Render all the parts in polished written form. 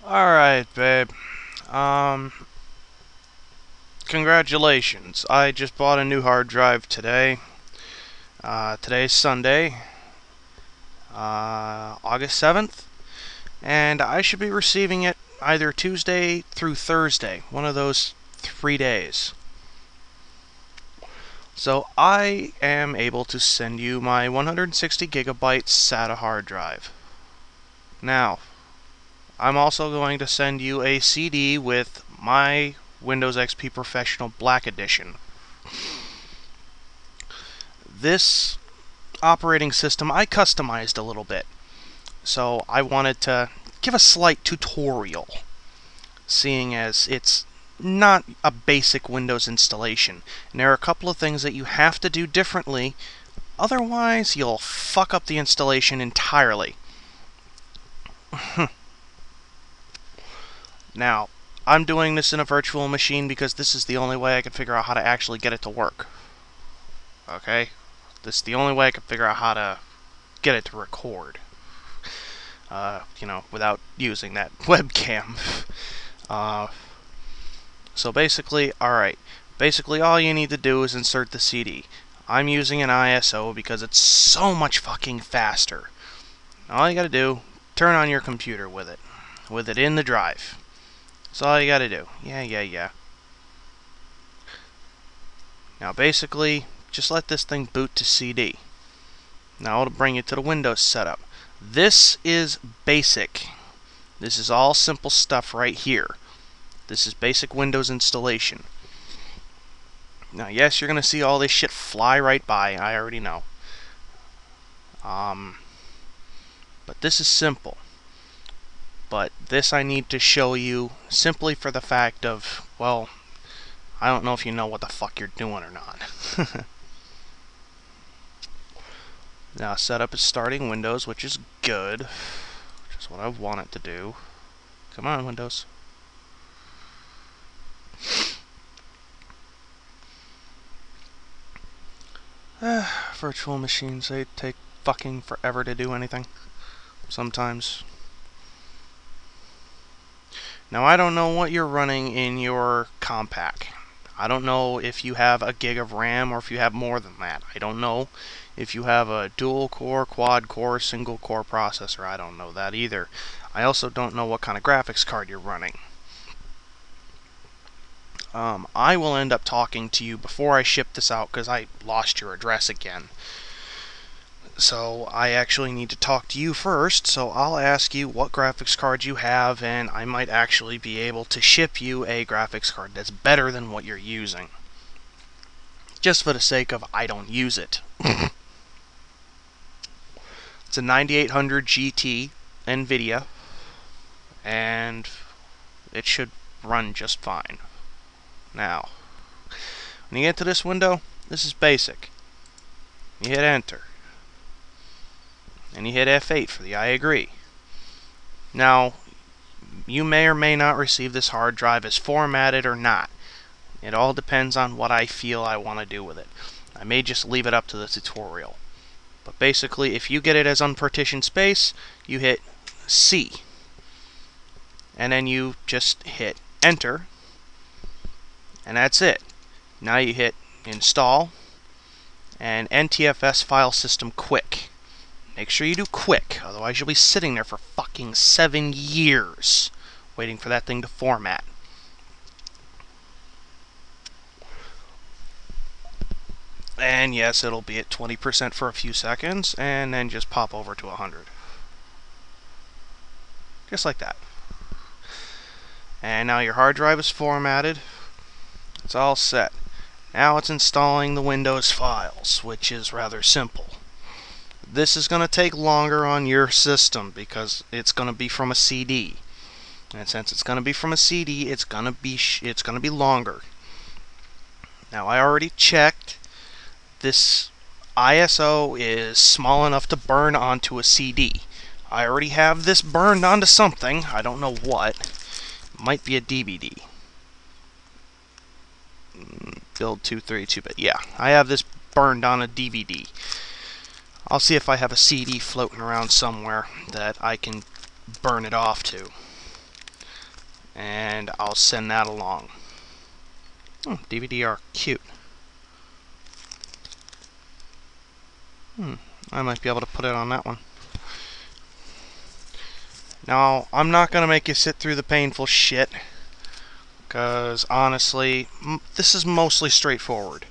Alright, babe. Um, Congratulations. I just bought a new hard drive today. Today's Sunday, August 7th, and I should be receiving it either Tuesday through Thursday, one of those 3 days. So I am able to send you my 160 gigabyte SATA hard drive. Now, I'm also going to send you a CD with my Windows XP Professional Black Edition. This operating system I customized a little bit, so I wanted to give a slight tutorial, seeing as it's not a basic Windows installation, and there are a couple of things that you have to do differently, otherwise you'll fuck up the installation entirely. Now, I'm doing this in a virtual machine because this is the only way I can figure out how to actually get it to work. Okay? This is the only way I can figure out how to get it to record. Without using that webcam. So basically, alright. Basically, all you need to do is insert the CD. I'm using an ISO because it's so much fucking faster. All you gotta do, turn on your computer with it. With it in the drive. That's all you gotta do. Yeah. Now basically, just let this thing boot to CD. Now it'll bring you to the Windows setup. This is basic. This is all simple stuff right here. This is basic Windows installation. Now yes, you're gonna see all this shit fly right by, I already know. But this is simple. But this I need to show you simply for the fact of, well, I don't know if you know what the fuck you're doing or not. Now setup is starting Windows, which is good. Which is what I want it to do. Come on, Windows. Virtual machines, they take fucking forever to do anything. Sometimes. Now I don't know what you're running in your compact. I don't know if you have a gig of RAM or if you have more than that. I don't know if you have a dual core, quad core, single core processor. I don't know that either. I also don't know what kind of graphics card you're running. I will end up talking to you before I ship this out because I lost your address again. So I actually need to talk to you first, so I'll ask you what graphics card you have, and I might actually be able to ship you a graphics card that's better than what you're using. Just for the sake of I don't use it. It's a 9800 GT NVIDIA, and it should run just fine. Now, when you get to this window, this is basic. You hit enter. And you hit F8 for the I agree. Now, you may or may not receive this hard drive as formatted or not. It all depends on what I feel I want to do with it. I may just leave it up to the tutorial. But basically, if you get it as unpartitioned space, you hit C. And then you just hit enter. And that's it. Now you hit install and NTFS file system quick. Make sure you do quick, otherwise you'll be sitting there for fucking 7 years waiting for that thing to format. And yes, it'll be at 20% for a few seconds, and then just pop over to 100. Just like that. And now your hard drive is formatted. It's all set. Now it's installing the Windows files, which is rather simple. This is going to take longer on your system because it's going to be from a CD. And since it's going to be from a CD, it's going to be longer. Now I already checked. This ISO is small enough to burn onto a CD. I already have this burned onto something. I don't know what. It might be a DVD. Build 232-bit. Yeah, I have this burned on a DVD. I'll see if I have a CD floating around somewhere that I can burn it off to. and I'll send that along. DVD-R, cute. I might be able to put it on that one. Now, I'm not going to make you sit through the painful shit, because honestly, this is mostly straightforward.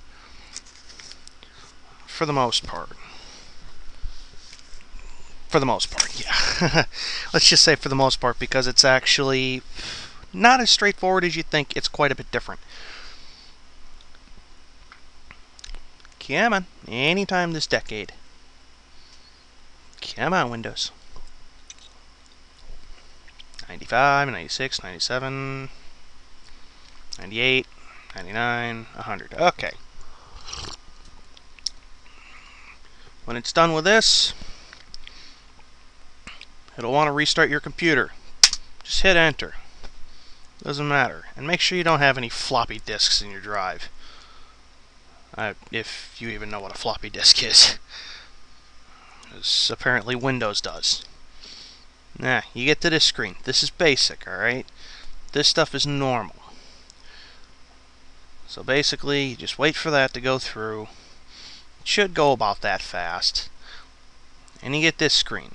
For the most part. For the most part, yeah. Let's just say for the most part, because it's actually not as straightforward as you think. It's quite a bit different. Come on, anytime this decade. Come on, Windows. 95, 96, 97, 98, 99, 100. Okay. When it's done with this, it'll want to restart your computer. Just hit enter. Doesn't matter. And make sure you don't have any floppy disks in your drive. If you even know what a floppy disk is. As apparently Windows does. Nah, you get to this screen. This is basic, alright? This stuff is normal. So basically, you just wait for that to go through. It should go about that fast. And you get this screen.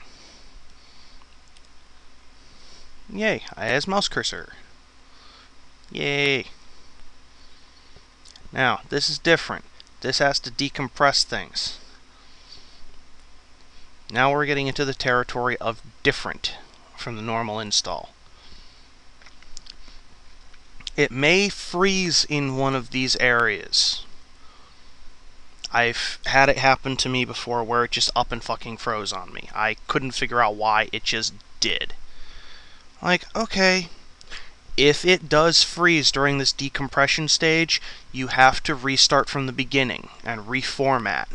Yay, I has mouse cursor. Yay. Now, this is different. This has to decompress things. Now we're getting into the territory of different from the normal install. It may freeze in one of these areas. I've had it happen to me before where it just up and fucking froze on me. I couldn't figure out why, it just did. Like, okay, if it does freeze during this decompression stage, you have to restart from the beginning and reformat.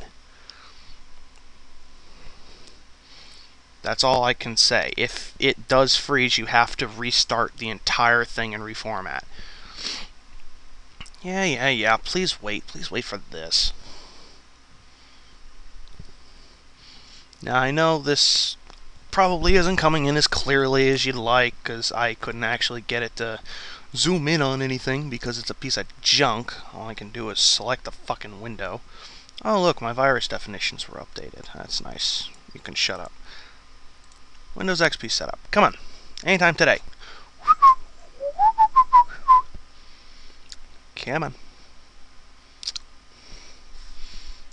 That's all I can say. If it does freeze, you have to restart the entire thing and reformat. Yeah, please wait for this. Now, I know this probably isn't coming in as clearly as you'd like, because I couldn't actually get it to zoom in on anything because it's a piece of junk. All I can do is select the fucking window. Oh look, my virus definitions were updated. That's nice. You can shut up. Windows XP setup. Come on. Anytime today. Come on.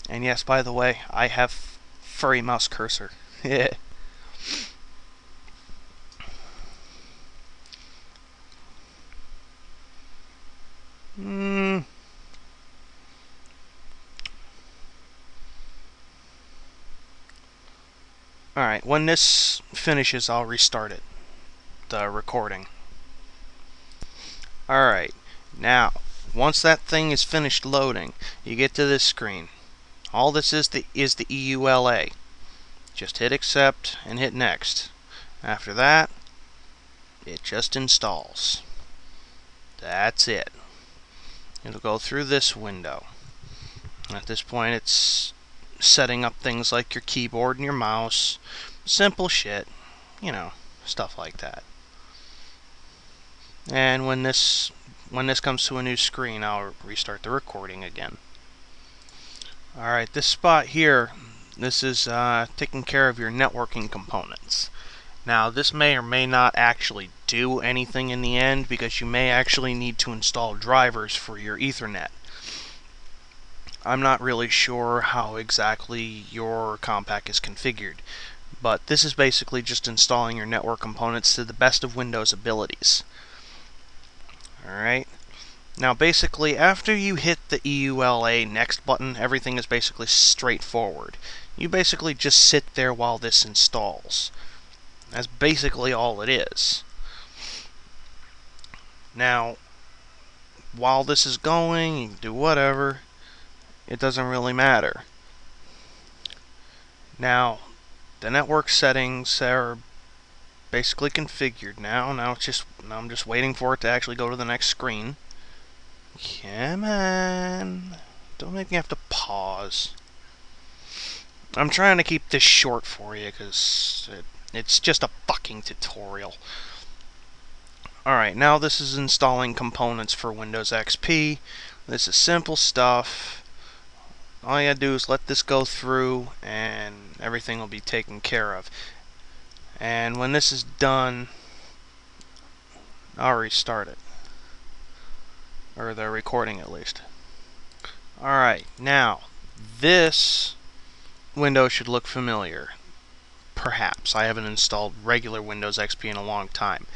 And yes, by the way, I have furry mouse cursor. Yeah. Alright, when this finishes, I'll restart it. The recording. Alright, now, once that thing is finished loading, you get to this screen. All this is the EULA. Just hit accept and hit next. After that, it just installs. That's it. It'll go through this window. At this point, it's setting up things like your keyboard and your mouse. Simple shit. You know, stuff like that. And when this comes to a new screen, I'll restart the recording again. Alright, this spot here, this is taking care of your networking components. Now, this may or may not actually do anything in the end, because you may actually need to install drivers for your Ethernet. I'm not really sure how exactly your Compaq is configured, but this is basically just installing your network components to the best of Windows abilities. Alright. Now basically, after you hit the EULA next button, everything is basically straightforward. You basically just sit there while this installs. That's basically all it is. Now, while this is going, you can do whatever. It doesn't really matter. Now, the network settings are basically configured now. Now I'm just waiting for it to actually go to the next screen. Come on. Don't make me have to pause. I'm trying to keep this short for you because it's just a fucking tutorial. Alright, now this is installing components for Windows XP. This is simple stuff. All you gotta do is let this go through and everything will be taken care of. And when this is done, I'll restart it. Or the recording at least. Alright, now this window should look familiar. Perhaps. I haven't installed regular Windows XP in a long time.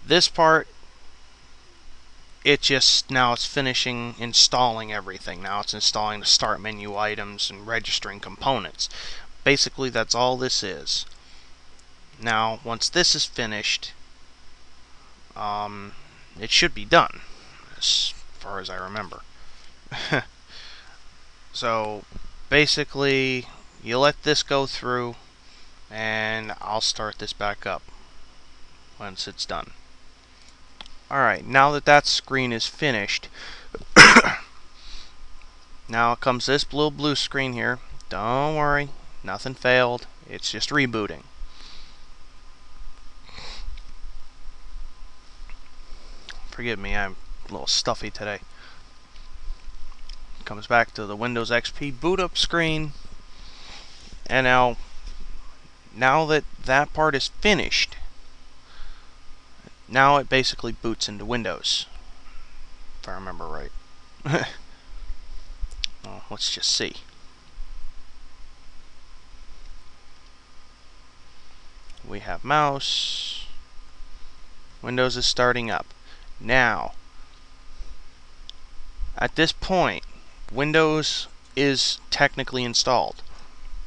This part, now it's finishing installing everything. Now it's installing the start menu items and registering components. Basically, that's all this is. Now, once this is finished, it should be done, as far as I remember. So, basically, you let this go through, and I'll start this back up once it's done. Alright, now that screen is finished, now comes this little blue screen here. Don't worry, nothing failed. It's just rebooting. Forgive me, I'm a little stuffy today. Comes back to the Windows XP boot up screen. And now that part is finished, now it basically boots into Windows, if I remember right. Well, let's just see. We have mouse. Windows is starting up. Now, at this point, Windows is technically installed,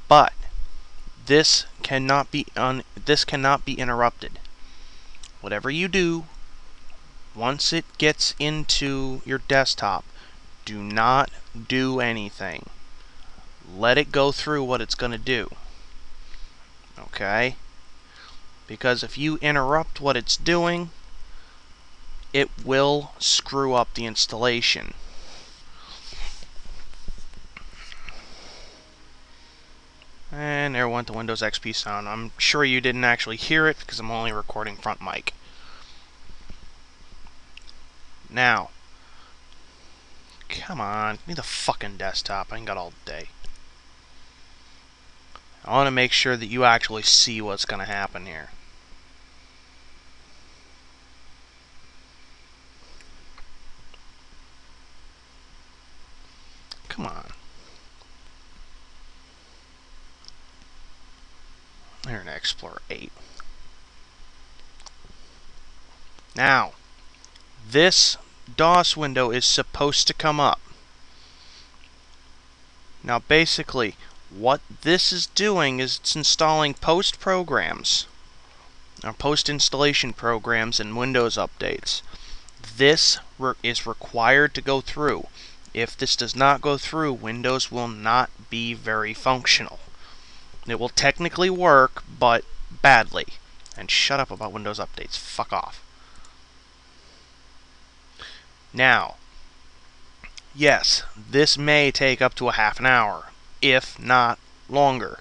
but this cannot be interrupted. Whatever you do, once it gets into your desktop, do not do anything. Let it go through what it's going to do. Okay? Because if you interrupt what it's doing, it will screw up the installation. And there went the Windows XP sound. I'm sure you didn't actually hear it because I'm only recording front mic. Now, come on, give me the fucking desktop. I ain't got all day. I want to make sure that you actually see what's going to happen here. Come on. Internet Explorer 8. Now, this DOS window is supposed to come up. Now, basically, what this is doing is it's installing post programs, or post installation programs and Windows updates. This is required to go through. If this does not go through, Windows will not be very functional. It will technically work, but badly. And shut up about Windows updates. Fuck off. Now, yes, this may take up to a half an hour, if not longer.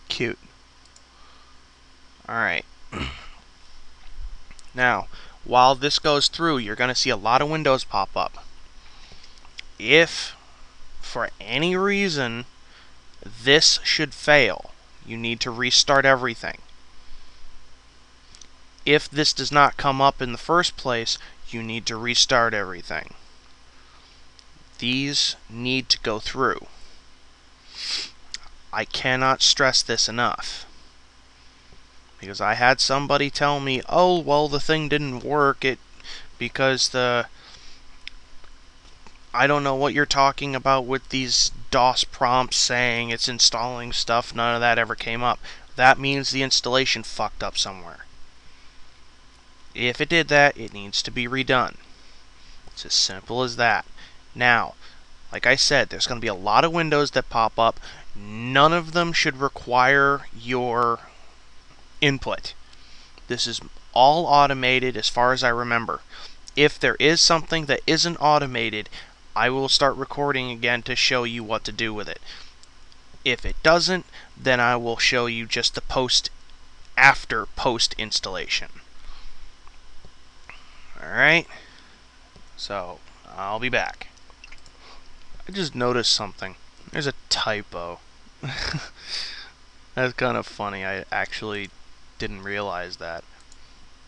Cute. Alright. Now, while this goes through, you're going to see a lot of windows pop up. If, for any reason, this should fail, you need to restart everything. If this does not come up in the first place, you need to restart everything. These need to go through. I cannot stress this enough. Because I had somebody tell me, oh, well, the thing didn't work because I don't know what you're talking about with these DOS prompts saying it's installing stuff. None of that ever came up. That means the installation fucked up somewhere. If it did that, it needs to be redone. It's as simple as that. Now, like I said, there's going to be a lot of windows that pop up. None of them should require your input. This is all automated as far as I remember. if there is something that isn't automated, I will start recording again to show you what to do with it. If it doesn't, then I will show you just the after post installation. Alright, so I'll be back. I just noticed something. There's a typo. That's kind of funny. I actually didn't realize that.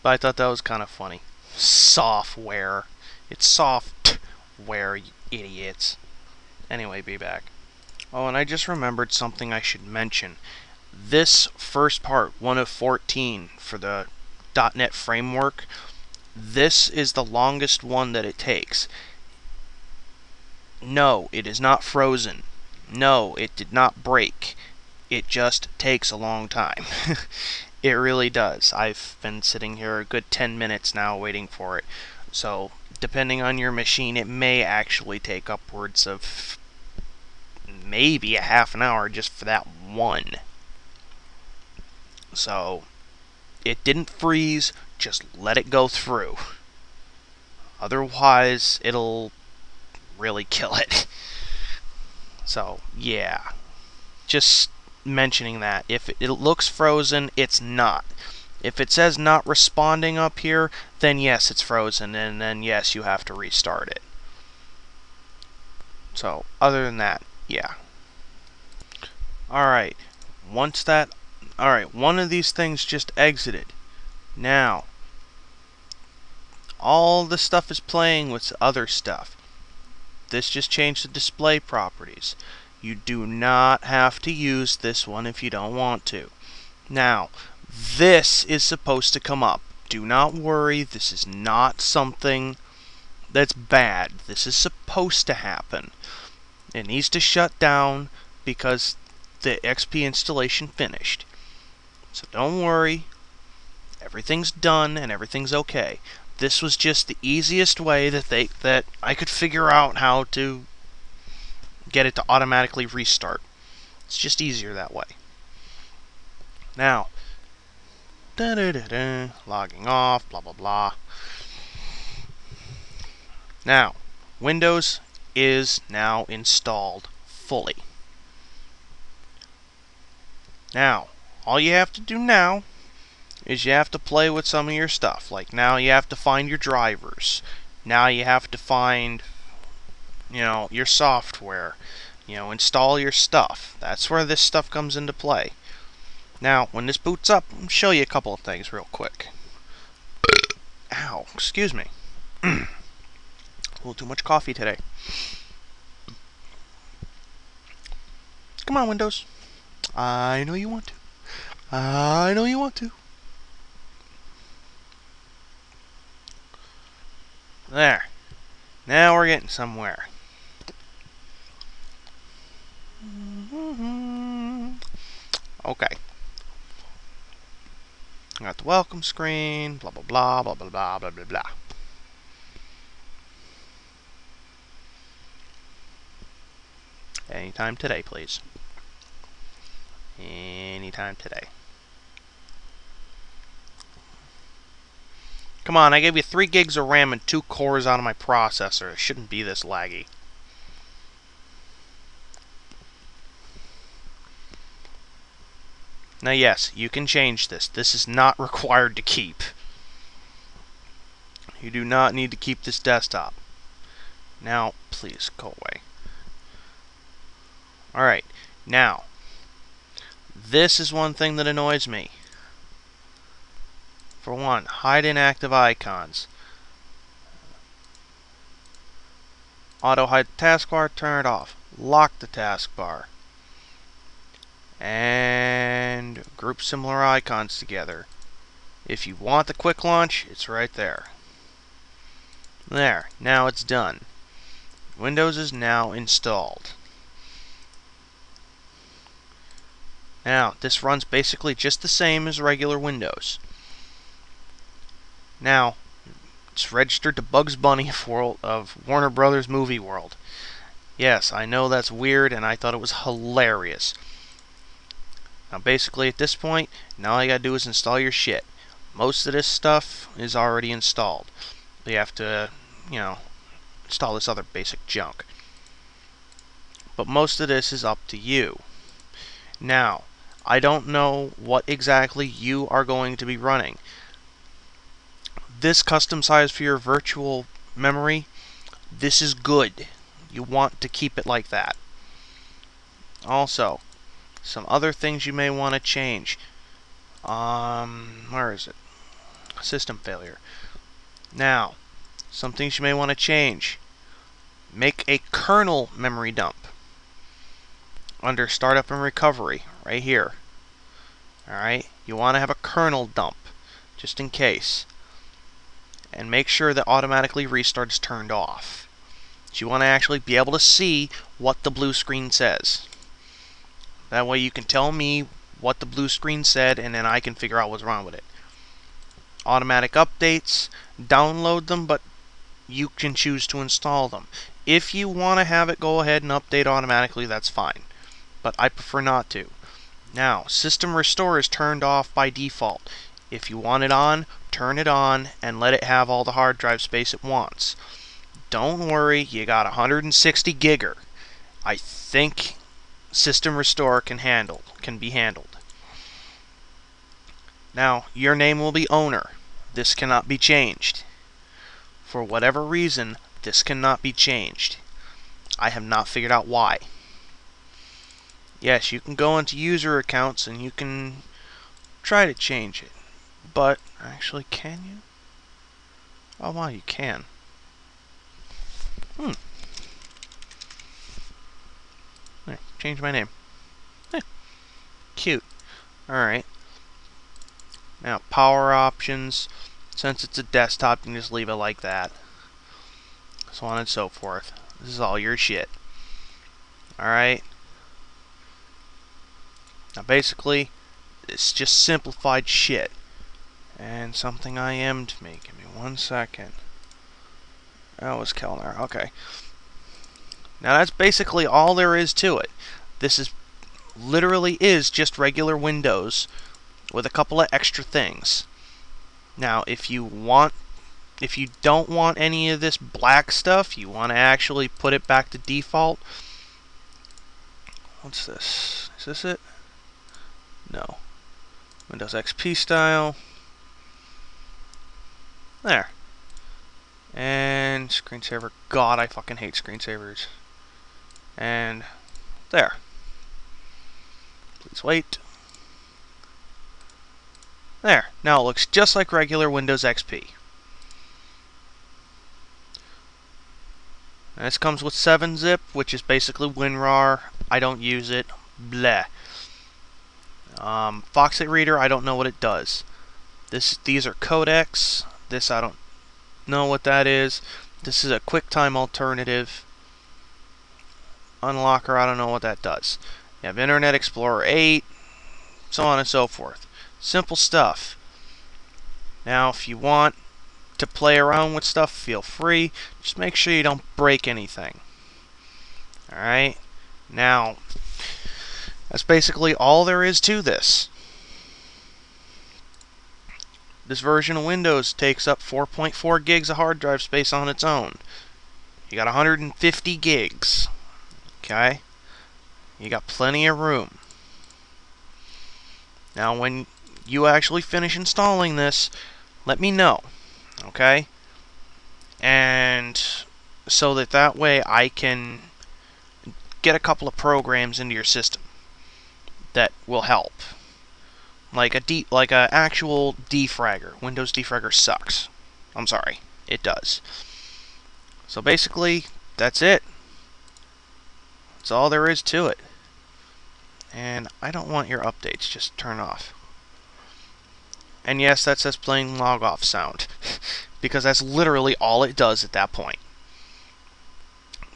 But I thought that was kind of funny. Software. It's software, you idiots. Anyway, be back. Oh, and I just remembered something I should mention. This first part, 1 of 14 for the .NET framework, this is the longest one that it takes. No, it is not frozen. No, it did not break. It just takes a long time. It really does. I've been sitting here a good 10 minutes now waiting for it. So, depending on your machine, it may actually take upwards of maybe a half an hour just for that one. So, it didn't freeze, just let it go through. Otherwise, it'll really kill it. So, yeah. Just mentioning that. If it looks frozen, it's not. If it says not responding up here, then yes, it's frozen, and then yes, you have to restart it. So, other than that, yeah. Alright, one of these things just exited. Now, all the stuff is playing with other stuff. This just changed the display properties. You do not have to use this one if you don't want to. Now, this is supposed to come up. Do not worry, this is not something that's bad. This is supposed to happen. It needs to shut down because the XP installation finished. So don't worry, everything's done and everything's okay. This was just the easiest way that I could figure out how to get it to automatically restart. It's just easier that way. Now, logging off, blah blah blah. Now, Windows is now installed fully. Now, all you have to do now is you have to play with some of your stuff. Like now you have to find your drivers. Now you have to find, your software. Install your stuff. That's where this stuff comes into play. Now, when this boots up, I'll show you a couple of things real quick. Ow, excuse me. A little too much coffee today. Come on, Windows. I know you want to. I know you want to. There. Now we're getting somewhere. Okay. Got the welcome screen, blah blah blah, blah blah blah, blah blah blah. Anytime today, please. Anytime today. Come on, I gave you 3 gigs of RAM and 2 cores out of my processor. It shouldn't be this laggy. Now yes, you can change this. This is not required to keep. You do not need to keep this desktop. Now, please, go away. Alright, now, this is one thing that annoys me. For one, hide inactive icons. Auto hide the taskbar, turn it off. Lock the taskbar. And group similar icons together. If you want the quick launch, it's right there. There, now it's done. Windows is now installed. Now, this runs basically just the same as regular Windows. Now, it's registered to Bugs Bunny of Warner Brothers Movie World. Yes, I know that's weird, and I thought it was hilarious. Now, basically, at this point, now all you gotta do is install your shit. Most of this stuff is already installed. you have to, you know, install this other basic junk. But most of this is up to you. Now, I don't know what exactly you are going to be running. This custom size for your virtual memory, this is good. You want to keep it like that. Also, some other things you may want to change. Where is it? System failure. Now, some things you may want to change. Make a kernel memory dump under startup and recovery, right here. Alright, you want to have a kernel dump, just in case. And make sure that automatically restart is turned off. So you want to actually be able to see what the blue screen says. That way you can tell me what the blue screen said, and then I can figure out what's wrong with it. Automatic updates, download them, but you can choose to install them. If you want to have it go ahead and update automatically, that's fine. But I prefer not to. Now, System Restore is turned off by default. If you want it on, turn it on and let it have all the hard drive space it wants. Don't worry, you got 160 gigger. I think System Restore can be handled. Now, your name will be owner. This cannot be changed. For whatever reason, this cannot be changed. I have not figured out why. Yes, you can go into user accounts and you can try to change it. But, actually, can you? Oh, wow, you can. There, change my name. Cute. Alright. Now, power options. Since it's a desktop, you can just leave it like that. So on and so forth. This is all your shit. Alright. Now, basically, it's just simplified shit. And something I am to me. Give me 1 second. That was Kellner. Okay. Now, that's basically all there is to it. This is literally is just regular Windows with a couple of extra things. Now, if you don't want any of this black stuff, you want to actually put it back to default. What's this? Is this it? No. Windows XP style. There. And screensaver. God, I fucking hate screensavers. And there. Please wait. There. Now it looks just like regular Windows XP. And this comes with 7-zip, which is basically WinRAR. I don't use it. Bleh. Foxit Reader, I don't know what it does. These are codecs. This I don't know what that is. This is a QuickTime alternative. Unlocker, I don't know what that does. You have Internet Explorer 8, so on and so forth. Simple stuff. Now, if you want to play around with stuff, feel free. Just make sure you don't break anything. Alright? Now, that's basically all there is to this. This version of Windows takes up 4.4 gigs of hard drive space on its own. You got 150 gigs. Okay? You got plenty of room. Now, when you actually finish installing this, let me know. Okay? And so that way I can get a couple of programs into your system that will help. Like a actual defragger. Windows defragger sucks. I'm sorry. It does. So basically, that's it. That's all there is to it. And I don't want your updates. Just turn off. And yes, that says playing log off sound. Because that's literally all it does at that point.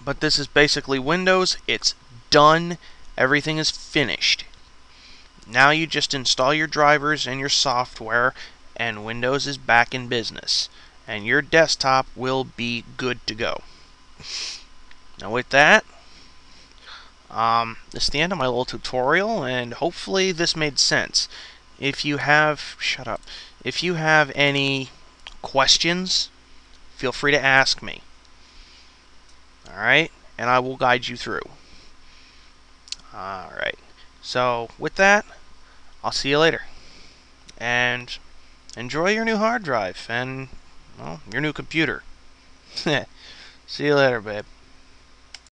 But this is basically Windows. It's done. Everything is finished. Now you just install your drivers and your software, and Windows is back in business. And your desktop will be good to go. Now with that, this is the end of my little tutorial, and hopefully this made sense. If you have... Shut up. If you have any questions, feel free to ask me. Alright? And I will guide you through. Alright. So, with that, I'll see you later. And enjoy your new hard drive and, well, your new computer. See you later, babe.